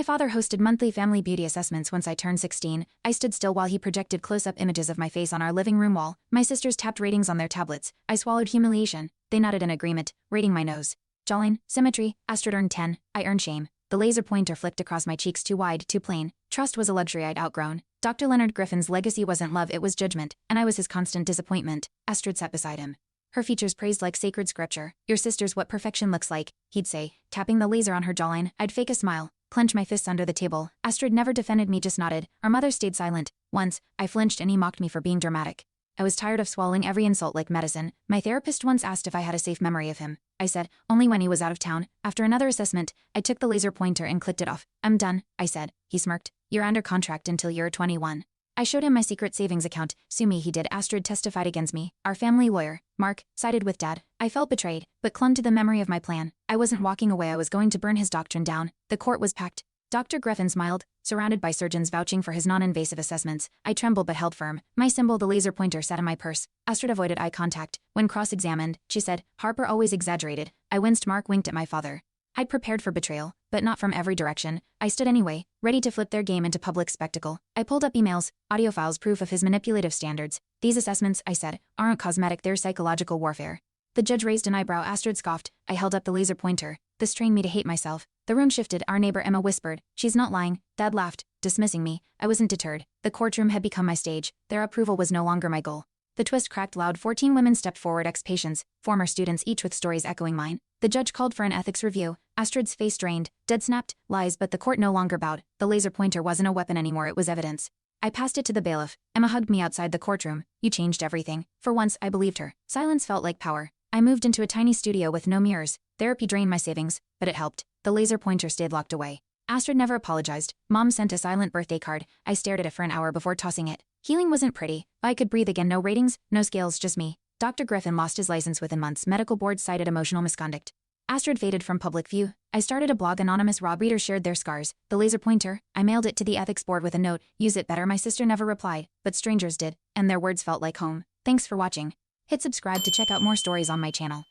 My father hosted monthly family beauty assessments once I turned 16. I stood still while he projected close-up images of my face on our living room wall. My sisters tapped ratings on their tablets. I swallowed humiliation. They nodded in agreement, rating my nose. Jawline, symmetry, Astrid earned 10. I earned shame. The laser pointer flicked across my cheeks, too wide, too plain. Trust was a luxury I'd outgrown. Dr. Leonard Griffin's legacy wasn't love, it was judgment, and I was his constant disappointment. Astrid sat beside him. Her features praised like sacred scripture. Your sister's what perfection looks like, he'd say, tapping the laser on her jawline. I'd fake a smile, clench my fists under the table. Astrid never defended me, just nodded. Our mother stayed silent. Once, I flinched and he mocked me for being dramatic. I was tired of swallowing every insult like medicine. My therapist once asked if I had a safe memory of him. I said, only when he was out of town. After another assessment, I took the laser pointer and clicked it off. I'm done, I said. He smirked. You're under contract until you're 21. I showed him my secret savings account. Sue me, he did. Astrid testified against me. Our family lawyer, Mark, sided with Dad. I felt betrayed, but clung to the memory of my plan. I wasn't walking away, I was going to burn his doctrine down. The court was packed. Dr. Griffin smiled, surrounded by surgeons vouching for his non-invasive assessments. I trembled but held firm. My symbol, the laser pointer, sat in my purse. Astrid avoided eye contact. When cross-examined, she said, Harper always exaggerated. I winced. Mark winked at my father. I'd prepared for betrayal, but not from every direction. I stood anyway, ready to flip their game into public spectacle. I pulled up emails, audio files, proof of his manipulative standards. These assessments, I said, aren't cosmetic, they're psychological warfare. The judge raised an eyebrow. Astrid scoffed. I held up the laser pointer. This trained me to hate myself. The room shifted. Our neighbor Emma whispered, she's not lying. Dad laughed, dismissing me. I wasn't deterred. The courtroom had become my stage. Their approval was no longer my goal. The twist cracked loud. 14 women stepped forward, ex-patients, former students, each with stories echoing mine. The judge called for an ethics review. Astrid's face drained. Dead snapped. Lies, but the court no longer bowed. The laser pointer wasn't a weapon anymore, it was evidence. I passed it to the bailiff. Emma hugged me outside the courtroom. You changed everything. For once, I believed her. Silence felt like power. I moved into a tiny studio with no mirrors. Therapy drained my savings, but it helped. The laser pointer stayed locked away. Astrid never apologized. Mom sent a silent birthday card. I stared at it for an hour before tossing it. Healing wasn't pretty. I could breathe again. No ratings, no scales, just me. Dr. Griffin lost his license within months. Medical board cited emotional misconduct. Astrid faded from public view. I started a blog. Anonymous raw readers shared their scars. The laser pointer, I mailed it to the ethics board with a note. Use it better. My sister never replied, but strangers did, and their words felt like home. Thanks for watching. Hit subscribe to check out more stories on my channel.